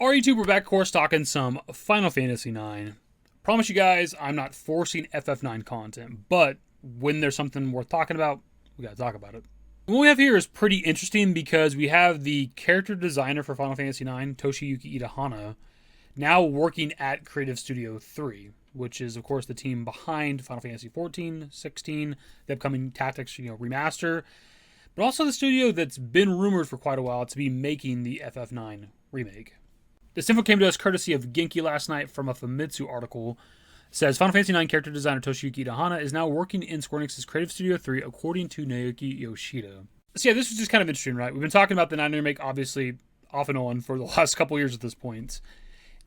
Alright, YouTube, we're back, of course, talking some Final Fantasy IX. Promise you guys, I'm not forcing FF9 content, but when there's something worth talking about, we gotta talk about it. What we have here is pretty interesting because we have the character designer for Final Fantasy IX, Toshiyuki Itahana, now working at Creative Studio 3, which is, of course, the team behind Final Fantasy XIV, 16, the upcoming Tactics Remaster, but also the studio that's been rumored for quite a while to be making the FF9 Remake. This info came to us courtesy of Genki last night from a Famitsu article. It says, Final Fantasy IX character designer Toshiyuki Itahana is now working in Square Enix's Creative Studio 3, according to Naoki Yoshida. So yeah, this was just kind of interesting, right? We've been talking about the 9 Remake, obviously, off and on for the last couple years at this point.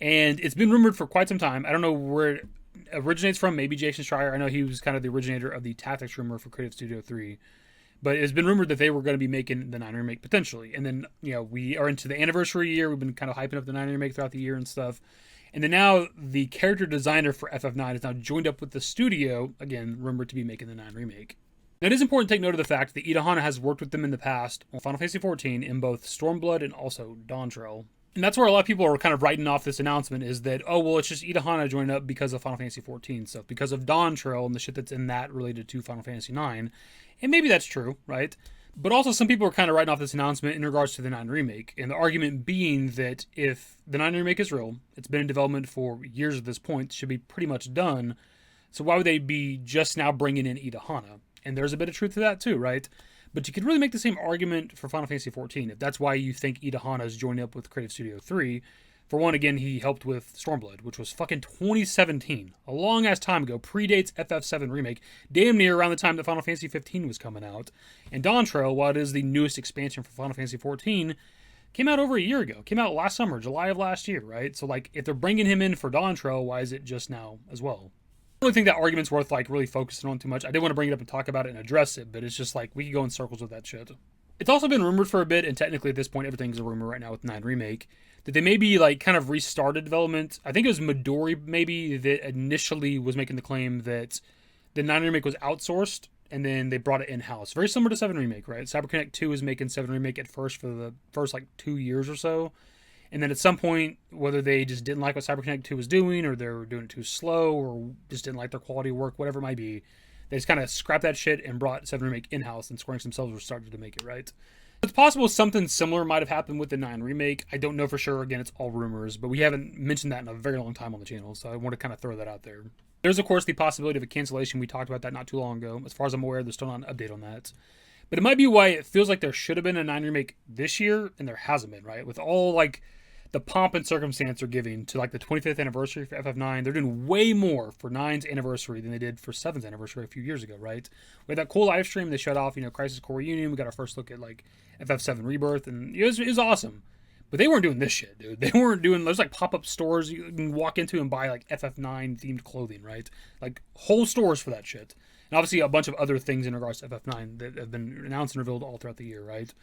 And it's been rumored for quite some time. I don't know where it originates from. Maybe Jason Schreier. I know he was kind of the originator of the Tactics rumor for Creative Studio 3. But it's been rumored that they were going to be making the 9 Remake potentially. And then, we are into the anniversary year. We've been kind of hyping up the 9 Remake throughout the year and stuff. And then now the character designer for FF9 is now joined up with the studio, again, rumored to be making the 9 Remake. Now, it is important to take note of the fact that Itahana has worked with them in the past on Final Fantasy XIV in both Stormblood and also Dawntrail. And that's where a lot of people are kind of writing off this announcement is that, oh, well, it's just Itahana joining up because of Final Fantasy XIV stuff, because of Dawntrail and the shit that's in that related to Final Fantasy IX. And maybe that's true, right? But also some people are kind of writing off this announcement in regards to the 9 Remake. And the argument being that if the 9 Remake is real, it's been in development for years at this point, should be pretty much done. So why would they be just now bringing in Itahana? And there's a bit of truth to that too, right? But you could really make the same argument for Final Fantasy XIV, if that's why you think Itahana is joining up with Creative Studio 3. For one, again, he helped with Stormblood, which was fucking 2017. A long-ass time ago. Predates FF7 Remake. Damn near around the time that Final Fantasy 15 was coming out. And Dawntrail, while it is the newest expansion for Final Fantasy 14, came out over a year ago. Came out last summer, July of last year, right? So, if they're bringing him in for Dawntrail, why is it just now as well? I don't really think that argument's worth, really focusing on too much. I did want to bring it up and talk about it and address it, but it's just, we could go in circles with that shit. It's also been rumored for a bit, and technically at this point, everything's a rumor right now with 9 Remake, that they maybe, kind of restarted development. I think it was Midori, maybe, that initially was making the claim that the 9 Remake was outsourced, and then they brought it in-house. Very similar to 7 Remake, right? CyberConnect 2 was making 7 Remake at first for the first, 2 years or so. And then at some point, whether they just didn't like what CyberConnect 2 was doing, or they were doing it too slow, or just didn't like their quality of work, whatever it might be, they just kind of scrapped that shit and brought 7 Remake in-house, and Square Enix themselves were starting to make it, right? It's possible something similar might have happened with the 9 Remake. I don't know for sure. Again, it's all rumors, but we haven't mentioned that in a very long time on the channel, so I want to kind of throw that out there. There's, of course, the possibility of a cancellation. We talked about that not too long ago. As far as I'm aware, there's still not an update on that. But it might be why it feels like there should have been a 9 Remake this year, and there hasn't been, right? With all, the pomp and circumstance they're giving to, the 25th anniversary for FF9, they're doing way more for 9's anniversary than they did for 7's anniversary a few years ago, right? We had that cool live stream. They shut off, Crisis Core Reunion. We got our first look at, FF7 Rebirth, and it was awesome. But they weren't doing this shit, dude. They weren't doing, there's, pop-up stores you can walk into and buy, FF9-themed clothing, right? Whole stores for that shit. And obviously a bunch of other things in regards to FF9 that have been announced and revealed all throughout the year, right?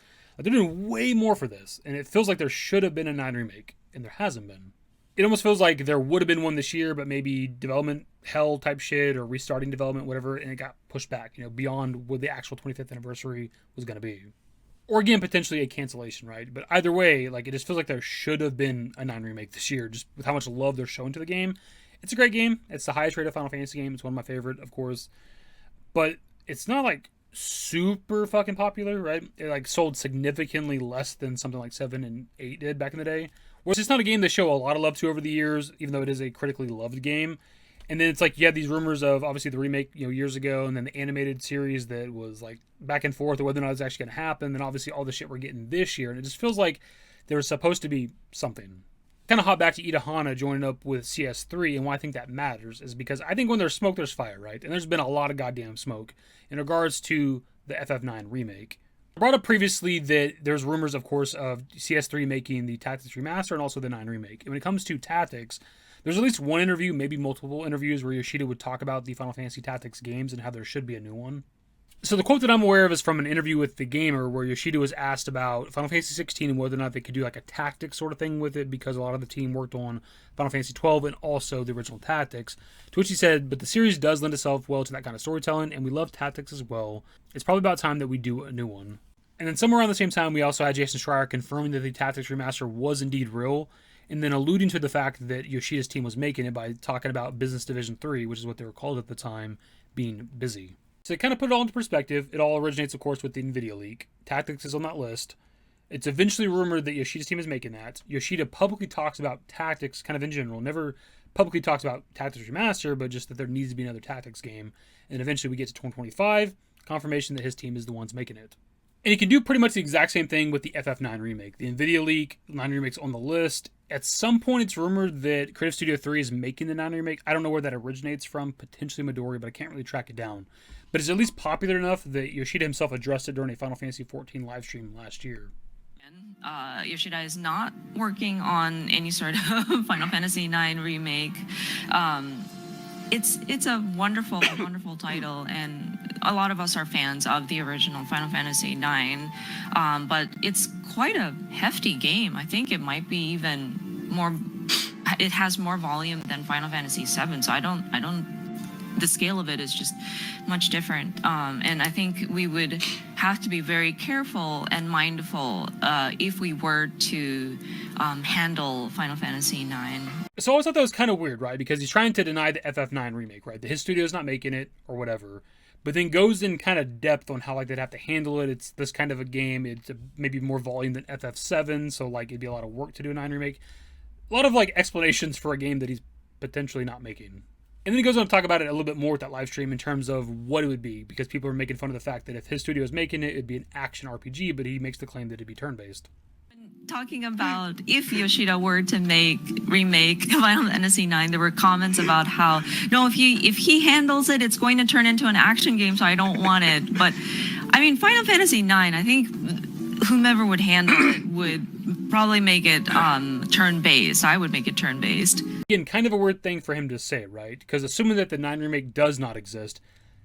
They're doing way more for this, and it feels like there should have been a 9 Remake, and there hasn't been. It almost feels like there would have been one this year, but maybe development hell type shit, or restarting development, whatever, and it got pushed back, beyond what the actual 25th anniversary was going to be. Or again, potentially a cancellation, right? But either way, it just feels like there should have been a 9 Remake this year, just with how much love they're showing to the game. It's a great game. It's the highest rated Final Fantasy game. It's one of my favorite, of course. But it's not, super fucking popular, right? It sold significantly less than something like 7 and 8 did back in the day. Whereas it's not a game they show a lot of love to over the years, even though it is a critically loved game. And then it's you had these rumors of obviously the remake, years ago, and then the animated series that was back and forth, or whether or not it's actually going to happen. Then obviously all the shit we're getting this year, and it just feels like there was supposed to be something. Kind of hop back to Itahana joining up with CS3, and why I think that matters is because I think when there's smoke, there's fire, right? And there's been a lot of goddamn smoke in regards to the FF9 remake. I brought up previously that there's rumors, of course, of CS3 making the Tactics Remaster and also the 9 Remake. And when it comes to Tactics, there's at least one interview, maybe multiple interviews, where Yoshida would talk about the Final Fantasy Tactics games and how there should be a new one. So the quote that I'm aware of is from an interview with The Gamer, where Yoshida was asked about Final Fantasy 16 and whether or not they could do a tactics sort of thing with it, because a lot of the team worked on Final Fantasy 12 and also the original Tactics. To which he said, but the series does lend itself well to that kind of storytelling, and we love Tactics as well. It's probably about time that we do a new one. And then somewhere around the same time, we also had Jason Schreier confirming that the Tactics Remaster was indeed real, and then alluding to the fact that Yoshida's team was making it by talking about Business Division 3, which is what they were called at the time, being busy. So to kind of put it all into perspective, it all originates, of course, with the NVIDIA leak. Tactics is on that list. It's eventually rumored that Yoshida's team is making that. Yoshida publicly talks about Tactics kind of in general, never publicly talks about Tactics Remaster, but just that there needs to be another Tactics game. And eventually we get to 2025, confirmation that his team is the ones making it. And he can do pretty much the exact same thing with the FF9 remake. The NVIDIA leak, 9 remake's on the list. At some point, it's rumored that Creative Studio 3 is making the 9 remake. I don't know where that originates from, potentially Midori, but I can't really track it down. But it's at least popular enough that Yoshida himself addressed it during a Final Fantasy XIV live stream last year. Yoshida is not working on any sort of Final Fantasy IX remake. It's a wonderful, wonderful title, and a lot of us are fans of the original Final Fantasy IX, but it's quite a hefty game. I think it might be even more, it has more volume than Final Fantasy VII, so the scale of it is just much different. And I think we would have to be very careful and mindful if we were to handle Final Fantasy IX. So I always thought that was kind of weird, right? Because he's trying to deny the FF9 remake, right? That his studio's not making it or whatever. But then goes in kind of depth on how like they'd have to handle it. It's this kind of a game. It's maybe more volume than FF7, so like it'd be a lot of work to do a 9 remake. A lot of like explanations for a game that he's potentially not making. And then he goes on to talk about it a little bit more with that live stream in terms of what it would be, because people are making fun of the fact that if his studio is making it, it'd be an action RPG, but he makes the claim that it'd be turn-based. Talking about if Yoshida were to remake Final Fantasy IX, there were comments about how, no, if he handles it, it's going to turn into an action game, so I don't want it. But, I mean, Final Fantasy IX, I think whomever would handle it would probably make it turn-based. I would make it turn-based. Again, kind of a weird thing for him to say, right? Because assuming that the 9 remake does not exist,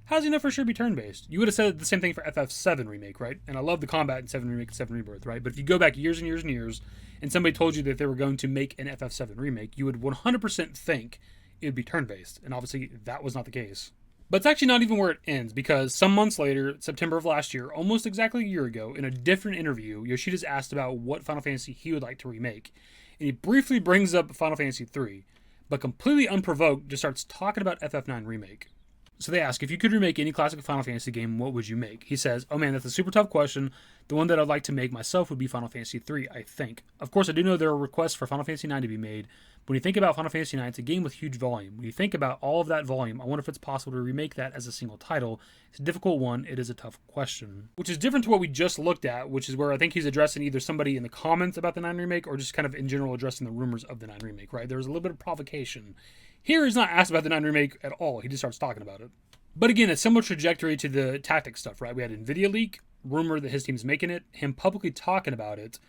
how does he know for sure be turn-based? You would have said the same thing for FF7 remake, right? And I love the combat in 7 remake and 7 rebirth, right? But if you go back years and years and years, and somebody told you that they were going to make an FF7 remake, you would 100% think it would be turn-based. And obviously, that was not the case. But it's actually not even where it ends, because some months later, September of last year, almost exactly a year ago, in a different interview, Yoshida's asked about what Final Fantasy he would like to remake. And he briefly brings up Final Fantasy III, but completely unprovoked just starts talking about FF9 Remake. So they ask, if you could remake any classic Final Fantasy game, what would you make? He says, oh man, that's a super tough question. The one that I'd like to make myself would be Final Fantasy III, I think. Of course, I do know there are requests for Final Fantasy IX to be made, but when you think about Final Fantasy IX, it's a game with huge volume. When you think about all of that volume, I wonder if it's possible to remake that as a single title. It's a difficult one. It is a tough question. Which is different to what we just looked at, which is where I think he's addressing either somebody in the comments about the 9 remake or just kind of in general addressing the rumors of the 9 remake, right? There was a little bit of provocation. Here, he's not asked about the 9 remake at all. He just starts talking about it. But again, a similar trajectory to the Tactics stuff, right? We had NVIDIA leak, rumor that his team's making it, him publicly talking about it.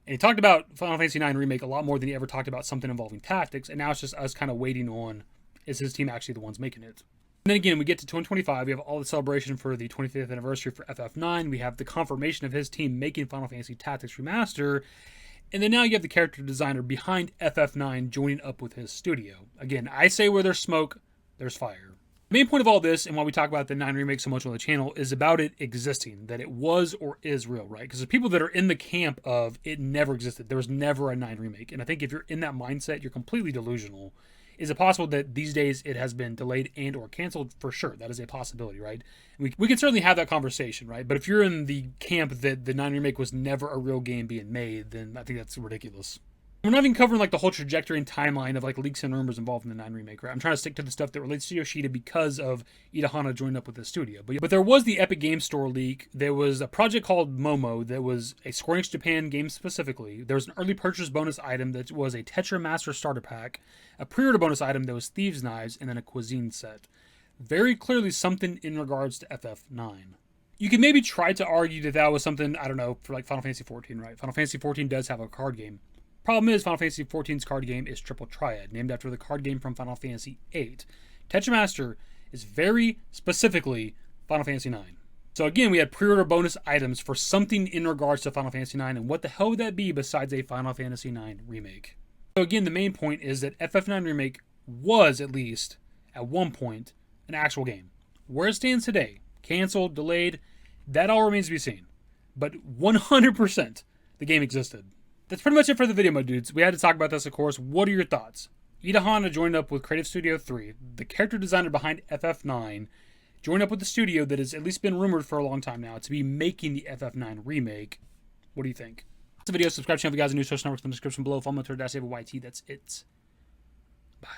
And he talked about Final Fantasy IX Remake a lot more than he ever talked about something involving Tactics, and now it's just us kind of waiting on, is his team actually the ones making it? And then again, we get to 2025, we have all the celebration for the 25th anniversary for FF9, we have the confirmation of his team making Final Fantasy Tactics Remaster, and then now you have the character designer behind FF9 joining up with his studio. Again, I say where there's smoke, there's fire. The main point of all this, and why we talk about the 9 remake so much on the channel, is about it existing, that it was or is real, right? Because the people that are in the camp of it never existed, there was never a 9 remake, and I think if you're in that mindset, you're completely delusional. Is it possible that these days it has been delayed and or canceled? For sure, that is a possibility, right? We can certainly have that conversation, right? But if you're in the camp that the 9 remake was never a real game being made, then I think that's ridiculous. We're not even covering like the whole trajectory and timeline of like leaks and rumors involved in the 9 remake, right? I'm trying to stick to the stuff that relates to Yoshida because of Itahana joining up with the studio. But there was the Epic Games Store leak. There was a project called Momo that was a Square Enix Japan game specifically. There was an early purchase bonus item that was a Tetra Master starter pack, a pre-order bonus item that was Thieves' Knives, and then a cuisine set. Very clearly something in regards to FF9. You could maybe try to argue that that was something, I don't know, for like Final Fantasy XIV, right? Final Fantasy XIV does have a card game. Problem is, Final Fantasy XIV's card game is Triple Triad, named after the card game from Final Fantasy VIII. Tetra Master is very specifically Final Fantasy IX. So again, we had pre-order bonus items for something in regards to Final Fantasy IX, and what the hell would that be besides a Final Fantasy IX remake? So again, the main point is that FF9 Remake was, at least, at one point, an actual game. Where it stands today, canceled, delayed, that all remains to be seen. But 100% the game existed. that's pretty much it for the video, my dudes. We had to talk about this, of course. What are your thoughts? Itahana joined up with Creative Studio 3, the character designer behind FF9, joined up with the studio that has at least been rumored for a long time now to be making the FF9 remake. What do you think? That's the video. Subscribe to the channel if you guys are new. Social networks in the description below. Follow me on Twitter, @YT. That's it. Bye.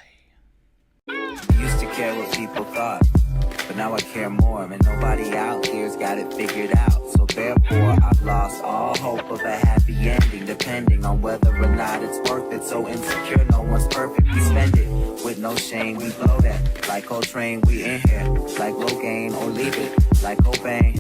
Used to care what people thought, but now I care more, and nobody out here's got it figured out. So therefore, I've lost all hope of a happy ending, depending on whether or not it's worth it. So insecure, no one's perfect. We spend it with no shame. We blow that like Coltrane. We in here like Logain, or leave it like Cobain.